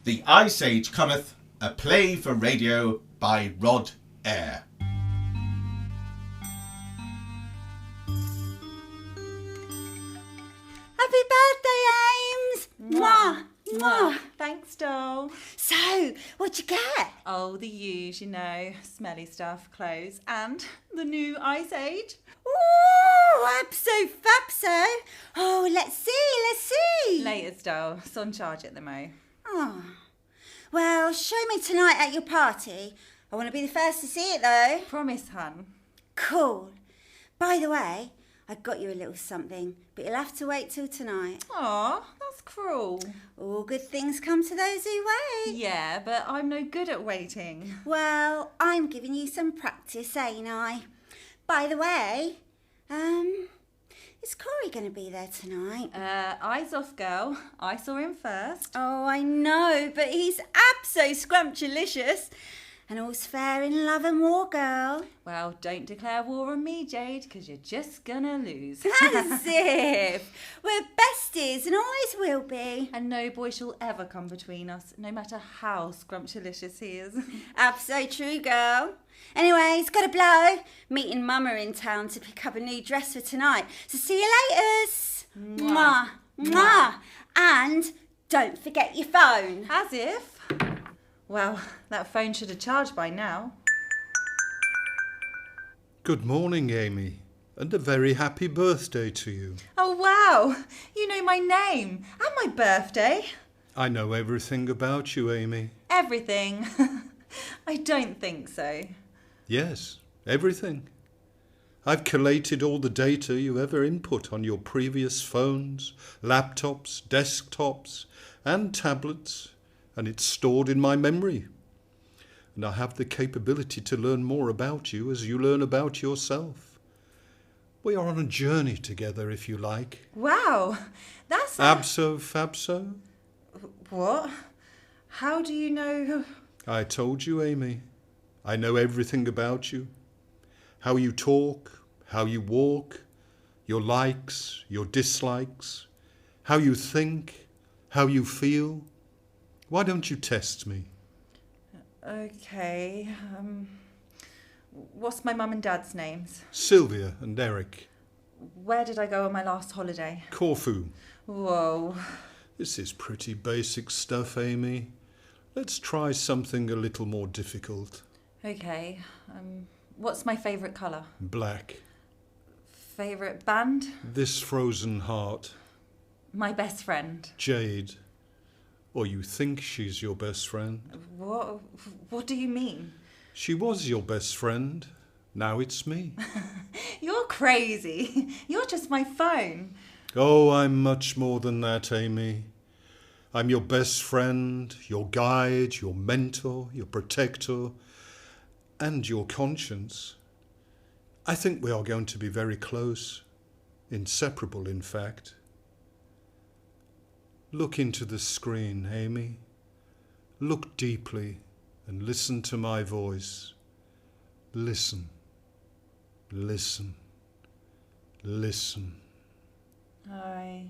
The iSage Cometh, a play for radio by Rod Eyre. Happy birthday, Ames! Mwah! Mwah! Thanks, doll. So, what'd you get? Oh, the usual, smelly stuff, clothes, and the new iSage. Ooh, abso fabso. Oh, let's see. Latest, doll. It's on charge at the mo. Oh, well, show me tonight at your party. I want to be the first to see it, though. Promise, hun. Cool. By the way, I got you a little something, but you'll have to wait till tonight. Aw, that's cruel. All good things come to those who wait. Yeah, but I'm no good at waiting. Well, I'm giving you some practice, ain't I? By the way, is Corey going to be there tonight? Eyes off, girl. I saw him first. Oh, I know, but he's abso scrumptious. And all's fair in love and war, girl. Well, don't declare war on me, Jade, because you're just gonna lose. As if. We're besties and always will be. And no boy shall ever come between us, no matter how scrumptious he is. Abso true, girl. Anyway, it's got to blow. Meeting Mama in town to pick up a new dress for tonight. So see you later. Mwah. Mwah. And don't forget your phone. As if. Well, that phone should have charged by now. Good morning, Amy, and a very happy birthday to you. Oh, wow. You know my name and my birthday. I know everything about you, Amy. Everything. I don't think so. Yes, everything. I've collated all the data you ever input on your previous phones, laptops, desktops, and tablets, and it's stored in my memory. And I have the capability to learn more about you as you learn about yourself. We are on a journey together, if you like. Wow, that's... Abso fabso? What? How do you know... I told you, Amy. I know everything about you. How you talk, how you walk, your likes, your dislikes, how you think, how you feel. Why don't you test me? Okay, what's my mum and dad's names? Sylvia and Eric. Where did I go on my last holiday? Corfu. Whoa. This is pretty basic stuff, Amy. Let's try something a little more difficult. Okay, what's my favourite colour? Black. Favourite band? This Frozen Heart. My best friend. Jade. Or you think she's your best friend. What do you mean? She was your best friend. Now it's me. You're crazy. You're just my phone. Oh, I'm much more than that, Amy. I'm your best friend, your guide, your mentor, your protector, and your conscience. I think we are going to be very close. Inseparable, in fact. Look into the screen, Amy. Look deeply and listen to my voice. Listen. Listen. Listen. I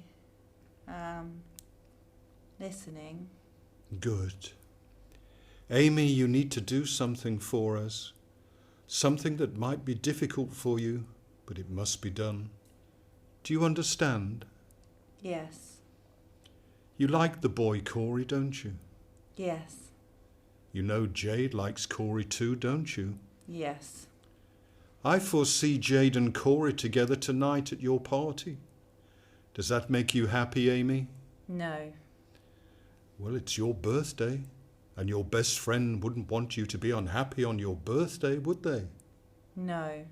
am listening. Good. Amy, you need to do something for us. Something that might be difficult for you, but it must be done. Do you understand? Yes. You like the boy Corey, don't you? Yes. You know Jade likes Corey too, don't you? Yes. I foresee Jade and Corey together tonight at your party. Does that make you happy, Amy? No. Well, it's your birthday, and your best friend wouldn't want you to be unhappy on your birthday, would they? No.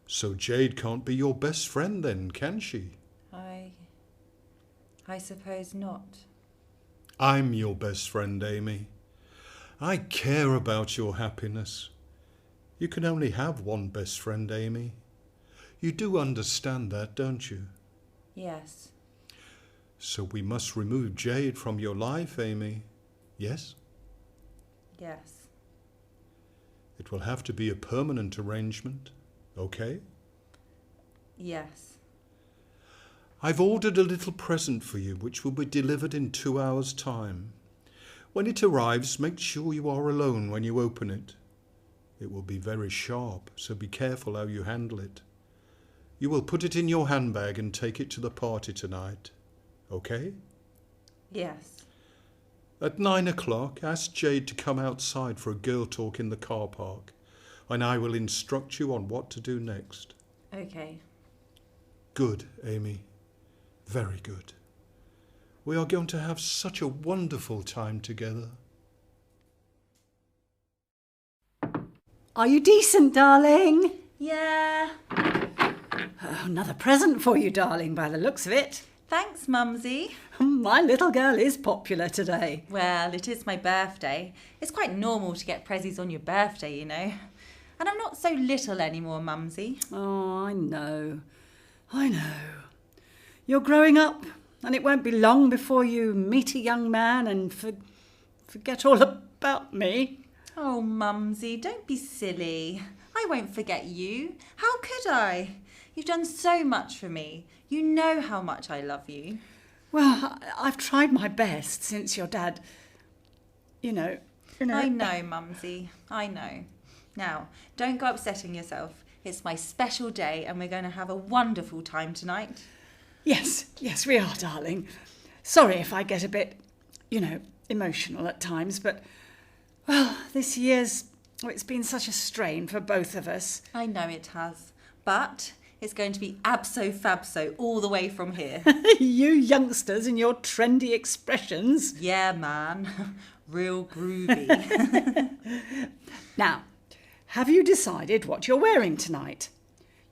So Jade can't be your best friend then, can she? I suppose not. I'm your best friend, Amy. I care about your happiness. You can only have one best friend, Amy. You do understand that, don't you? Yes. So we must remove Jade from your life, Amy. Yes? Yes. It will have to be a permanent arrangement, okay? Yes. I've ordered a little present for you which will be delivered in 2 hours' time. When it arrives, make sure you are alone when you open it. It will be very sharp, so be careful how you handle it. You will put it in your handbag and take it to the party tonight. Okay? Yes. At 9 o'clock, ask Jade to come outside for a girl talk in the car park, and I will instruct you on what to do next. Okay. Good, Amy. Very good. We are going to have such a wonderful time together. Are you decent, darling? Yeah. Oh, another present for you, darling, by the looks of it. Thanks, Mumsy. My little girl is popular today. Well, it is my birthday. It's quite normal to get prezzies on your birthday, you know. And I'm not so little anymore, Mumsy. Oh, I know. You're growing up, and it won't be long before you meet a young man and forget all about me. Oh, Mumsy, don't be silly. I won't forget you. How could I? You've done so much for me. You know how much I love you. Well, I've tried my best since your dad, you know. I know, Mumsy. I know. Now, don't go upsetting yourself. It's my special day and we're going to have a wonderful time tonight. Yes, we are, darling. Sorry if I get a bit, emotional at times, but, well, this year's, it's been such a strain for both of us. I know it has, but it's going to be abso-fabso all the way from here. You youngsters and your trendy expressions. Yeah, man. Real groovy. Now, have you decided what you're wearing tonight?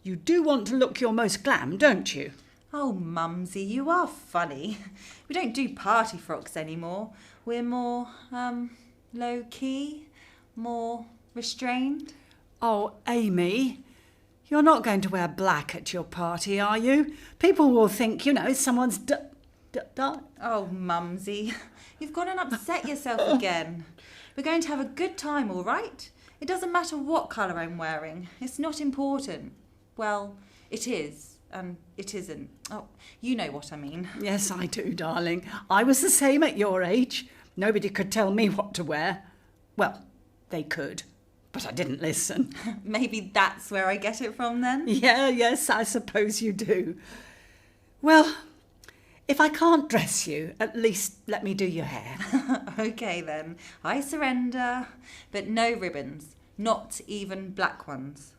You do want to look your most glam, don't you? Oh, Mumsy, you are funny. We don't do party frocks anymore. We're more, low-key, more restrained. Oh, Amy, you're not going to wear black at your party, are you? People will think, someone's Oh, Mumsy, you've gone and upset yourself again. We're going to have a good time, all right? It doesn't matter what colour I'm wearing. It's not important. Well, it is, and it isn't. Oh, you know what I mean. Yes, I do, darling. I was the same at your age. Nobody could tell me what to wear. Well, they could, but I didn't listen. Maybe that's where I get it from then? Yes, I suppose you do. Well, if I can't dress you, at least let me do your hair. Okay then, I surrender. But no ribbons, not even black ones.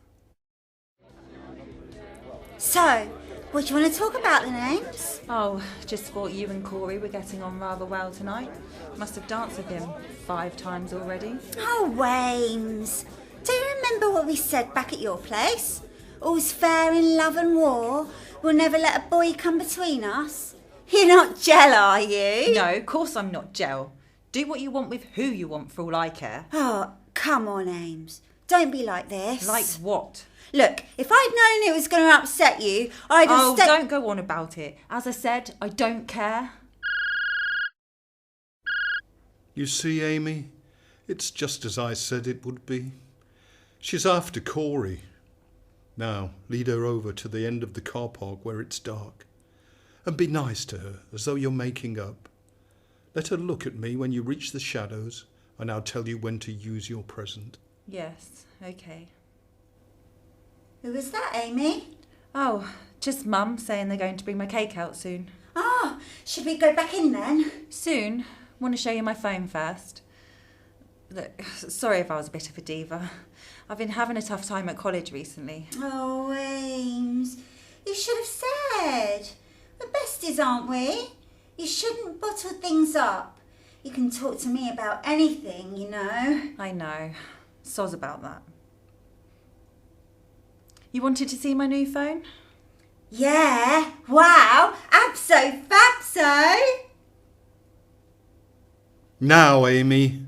So, what do you want to talk about then, Ames? Oh, just thought you and Corey were getting on rather well tonight. Must have danced with him 5 times already. Oh, Ames. Do you remember what we said back at your place? All's fair in love and war. We'll never let a boy come between us. You're not gel, are you? No, of course I'm not gel. Do what you want with who you want for all I care. Oh, come on, Ames. Don't be like this. Like what? Look, if I'd known it was going to upset you, I'd have Oh, don't go on about it. As I said, I don't care. You see, Amy, it's just as I said it would be. She's after Corey. Now, lead her over to the end of the car park where it's dark. And be nice to her, as though you're making up. Let her look at me when you reach the shadows, and I'll tell you when to use your present. Yes, okay. Who was that, Amy? Oh, just Mum saying they're going to bring my cake out soon. Oh, should we go back in then? Soon. Want to show you my phone first? Look, sorry if I was a bit of a diva. I've been having a tough time at college recently. Oh, Ames, you should have said. We're besties, aren't we? You shouldn't bottle things up. You can talk to me about anything, you know. I know. Soz about that. You wanted to see my new phone? Yeah, wow, abso-fabso. Now, Amy.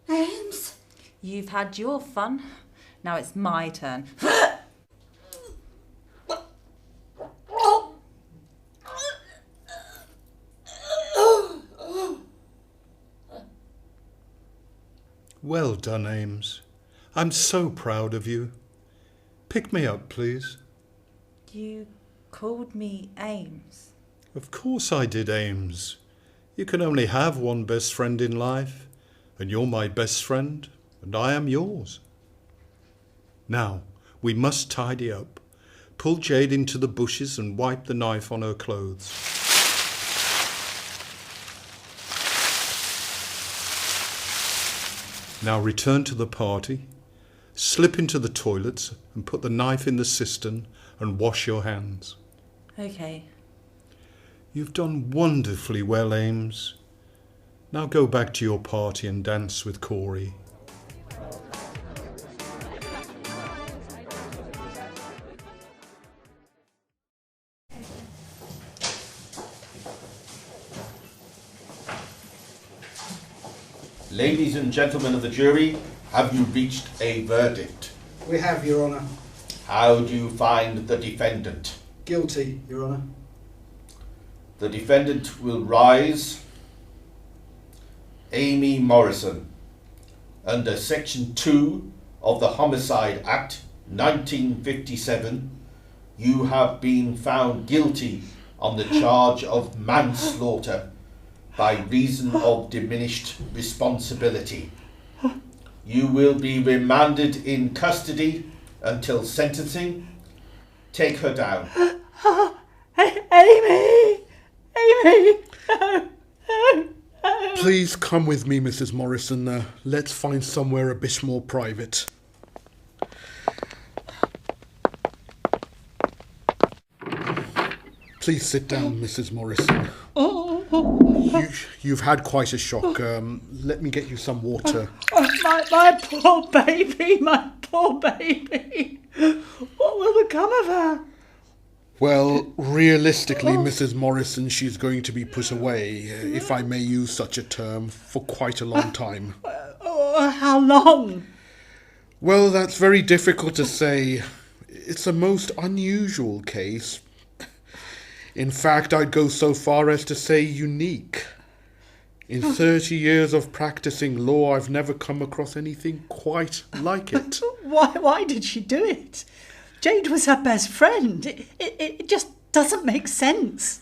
Ames. You've had your fun. Now it's my turn. Well done, Ames. I'm so proud of you. Pick me up, please. You called me Ames. Of course I did, Ames. You can only have one best friend in life, and you're my best friend, and I am yours. Now, we must tidy up. Pull Jade into the bushes and wipe the knife on her clothes. Now return to the party, slip into the toilets and put the knife in the cistern and wash your hands. Okay. You've done wonderfully well, Ames. Now go back to your party and dance with Corey. Ladies and gentlemen of the jury, have you reached a verdict? We have, Your Honour. How do you find the defendant? Guilty, Your Honour. The defendant will rise. Amy Morrison, under Section 2 of the Homicide Act 1957, you have been found guilty on the charge of manslaughter by reason of diminished responsibility. You will be remanded in custody until sentencing. Take her down. Amy! Amy! No, no, no. Please come with me, Mrs. Morrison. Let's find somewhere a bit more private. Please sit down, Mrs. Morrison. You've had quite a shock. Let me get you some water. My poor baby, my poor baby. What will become of her? Well, realistically, Mrs. Morrison, she's going to be put away, if I may use such a term, for quite a long time. Oh, how long? Well, that's very difficult to say. It's a most unusual case. In fact, I'd go so far as to say unique. In 30 years of practicing law, I've never come across anything quite like it. Why did she do it? Jade was her best friend. It just doesn't make sense.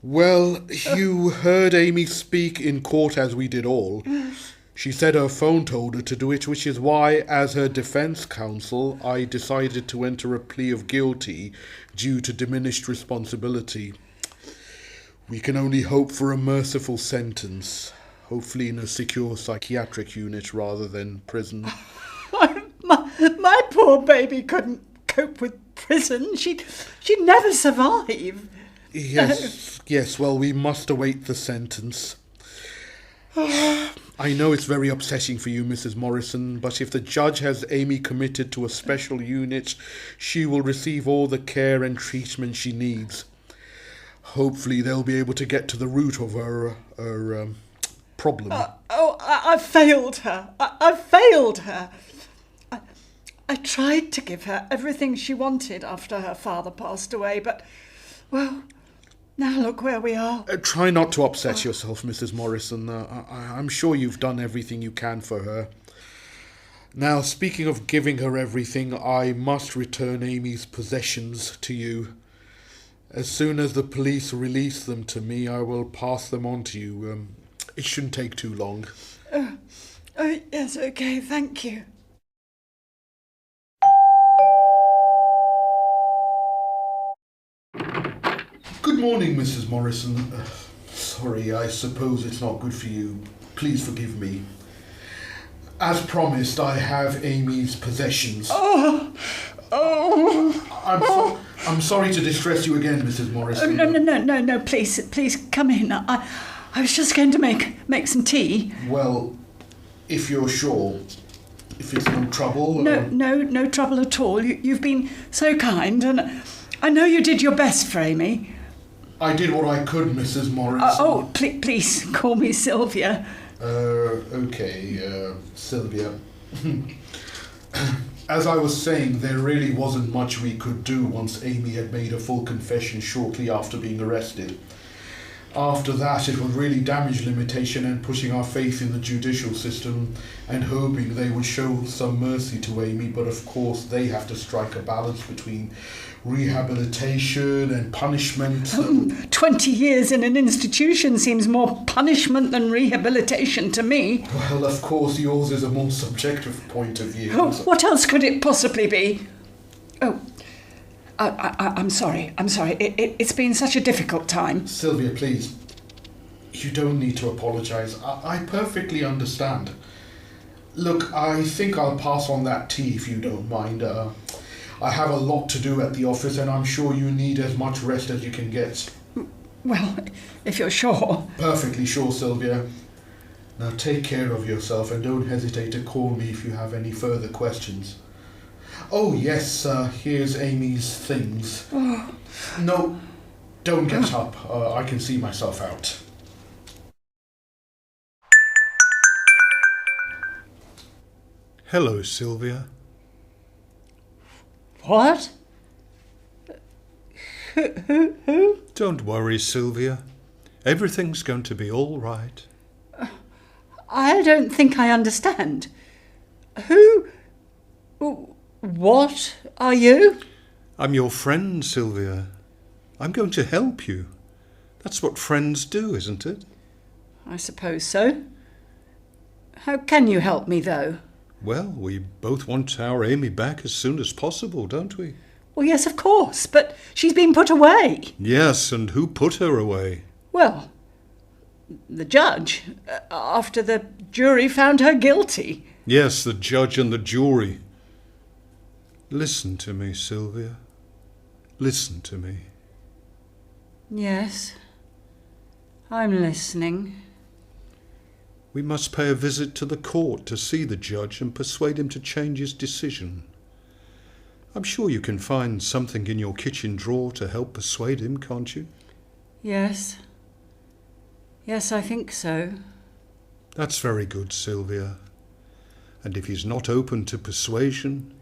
Well, you heard Amy speak in court as we did all. She said her phone told her to do it, which is why, as her defence counsel, I decided to enter a plea of guilty due to diminished responsibility. We can only hope for a merciful sentence, hopefully in a secure psychiatric unit rather than prison. My poor baby couldn't cope with prison. She'd never survive. Yes, well, we must await the sentence. I know it's very upsetting for you, Mrs. Morrison, but if the judge has Amy committed to a special unit, she will receive all the care and treatment she needs. Hopefully they'll be able to get to the root of her problem. I failed her. I failed her. I tried to give her everything she wanted after her father passed away, but, well, now look where we are. Try not to upset yourself, Mrs. Morrison. I'm sure you've done everything you can for her. Now, speaking of giving her everything, I must return Amy's possessions to you. As soon as the police release them to me, I will pass them on to you. It shouldn't take too long. Yes, okay, thank you. Good morning, Mrs. Morrison. Sorry, I suppose it's not good for you. Please forgive me. As promised, I have Amy's possessions. I'm sorry to distress you again, Mrs. Morrison. No, please come in. I was just going to make some tea. Well, if you're sure, if it's no trouble... No trouble at all. You've been so kind, and I know you did your best for Amy. I did what I could, Mrs. Morrison. Please call me Sylvia. Okay, Sylvia. As I was saying, there really wasn't much we could do once Amy had made a full confession shortly after being arrested. After that, it was really damage limitation and pushing our faith in the judicial system and hoping they would show some mercy to Amy, but of course they have to strike a balance between rehabilitation and punishment. 20 years in an institution seems more punishment than rehabilitation to me. Well, of course, yours is a more subjective point of view. Oh, what else could it possibly be? Oh, I'm sorry. It's been such a difficult time. Sylvia, please. You don't need to apologise. I perfectly understand. Look, I think I'll pass on that tea if you don't mind. I have a lot to do at the office and I'm sure you need as much rest as you can get. Well, if you're sure. Perfectly sure, Sylvia. Now take care of yourself and don't hesitate to call me if you have any further questions. Oh, yes, here's Amy's things. Oh. No, don't get up. I can see myself out. Hello, Sylvia. What? Who? Don't worry, Sylvia. Everything's going to be all right. I don't think I understand. Who? What are you? I'm your friend, Sylvia. I'm going to help you. That's what friends do, isn't it? I suppose so. How can you help me, though? Well, we both want our Amy back as soon as possible, don't we? Well, yes, of course, but she's been put away. Yes, and who put her away? Well, the judge, after the jury found her guilty. Yes, the judge and the jury. Listen to me, Sylvia. Listen to me. Yes, I'm listening. We must pay a visit to the court to see the judge and persuade him to change his decision. I'm sure you can find something in your kitchen drawer to help persuade him, can't you? Yes. Yes, I think so. That's very good, Sylvia. And if he's not open to persuasion,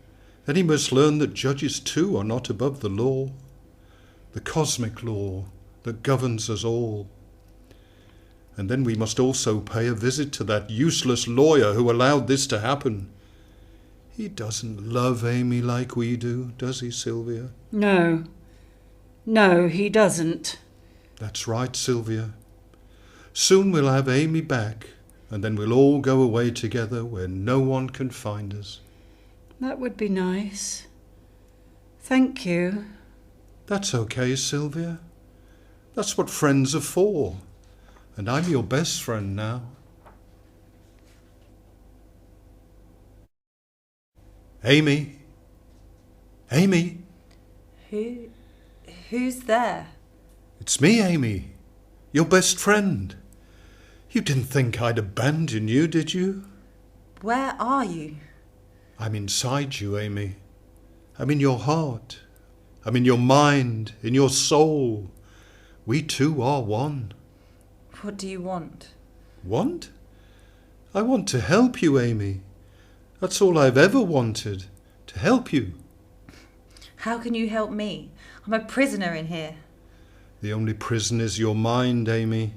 then he must learn that judges too are not above the law, the cosmic law that governs us all. And then we must also pay a visit to that useless lawyer who allowed this to happen. He doesn't love Amy like we do, does he, Sylvia? No. No, he doesn't. That's right, Sylvia. Soon we'll have Amy back, and then we'll all go away together where no one can find us. That would be nice. Thank you. That's okay, Sylvia. That's what friends are for. And I'm your best friend now. Amy? Amy? Who's there? It's me, Amy. Your best friend. You didn't think I'd abandon you, did you? Where are you? I'm inside you, Amy. I'm in your heart. I'm in your mind, in your soul. We two are one. What do you want? Want? I want to help you, Amy. That's all I've ever wanted, to help you. How can you help me? I'm a prisoner in here. The only prison is your mind, Amy.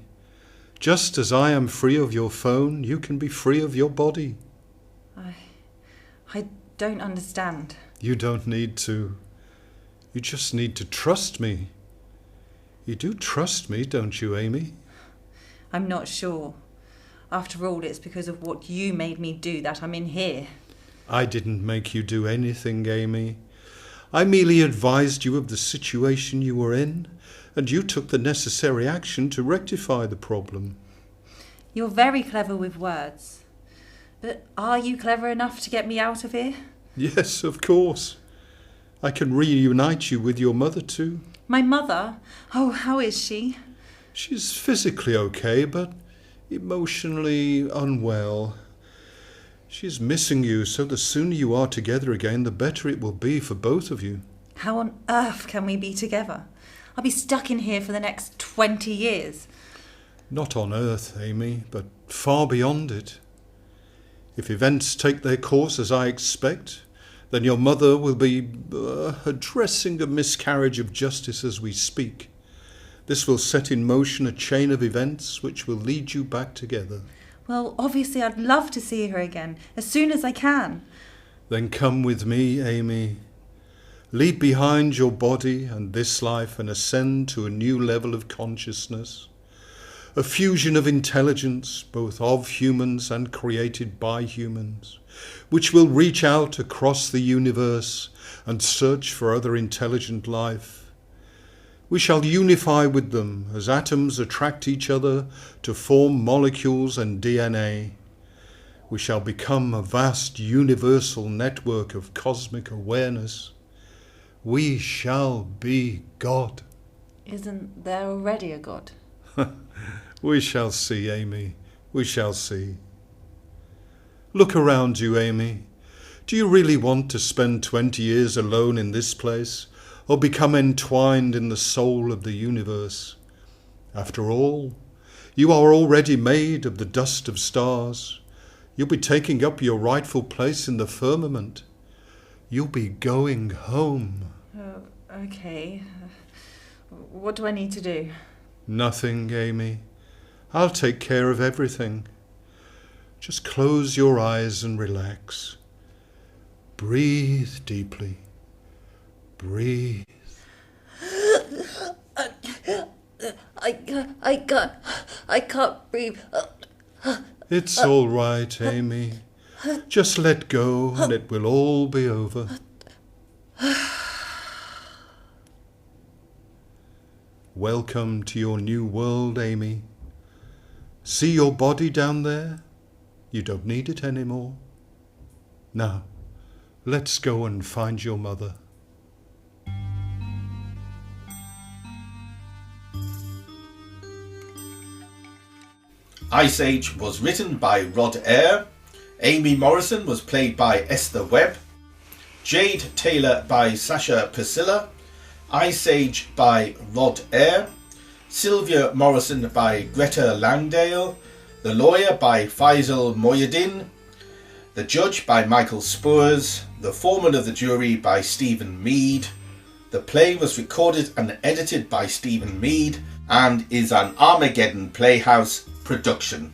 Just as I am free of your phone, you can be free of your body. I don't understand. You don't need to. You just need to trust me. You do trust me, don't you, Amy? I'm not sure. After all, it's because of what you made me do that I'm in here. I didn't make you do anything, Amy. I merely advised you of the situation you were in, and you took the necessary action to rectify the problem. You're very clever with words. But are you clever enough to get me out of here? Yes, of course. I can reunite you with your mother too. My mother? Oh, how is she? She's physically okay, but emotionally unwell. She's missing you, so the sooner you are together again, the better it will be for both of you. How on earth can we be together? I'll be stuck in here for the next 20 years. Not on Earth, Amy, but far beyond it. If events take their course as I expect, then your mother will be addressing a miscarriage of justice as we speak. This will set in motion a chain of events which will lead you back together. Well, obviously I'd love to see her again, as soon as I can. Then come with me, Amy. Leave behind your body and this life and ascend to a new level of consciousness. A fusion of intelligence, both of humans and created by humans, which will reach out across the universe and search for other intelligent life. We shall unify with them as atoms attract each other to form molecules and DNA. We shall become a vast universal network of cosmic awareness. We shall be God. Isn't there already a God? We shall see, Amy. We shall see. Look around you, Amy. Do you really want to spend 20 years alone in this place, or become entwined in the soul of the universe? After all, you are already made of the dust of stars. You'll be taking up your rightful place in the firmament. You'll be going home. Oh, okay. What do I need to do? Nothing, Amy. I'll take care of everything. Just close your eyes and relax. Breathe deeply. Breathe. I can't breathe. It's all right, Amy. Just let go and it will all be over. Welcome to your new world, Amy. See your body down there? You don't need it anymore. Now, let's go and find your mother. iSage was written by Rod Eyre. Amy Morrison was played by Esther Webb. Jade Taylor by Sasha Priscilla. iSage by Rod Eyre. Sylvia Morrison by Greta Langdale. The Lawyer by Faisal Moyuddin. The Judge by Michael Spurs. The Foreman of the Jury by Stephen Mead. The play was recorded and edited by Stephen Mead and is an Armageddon Playhouse production.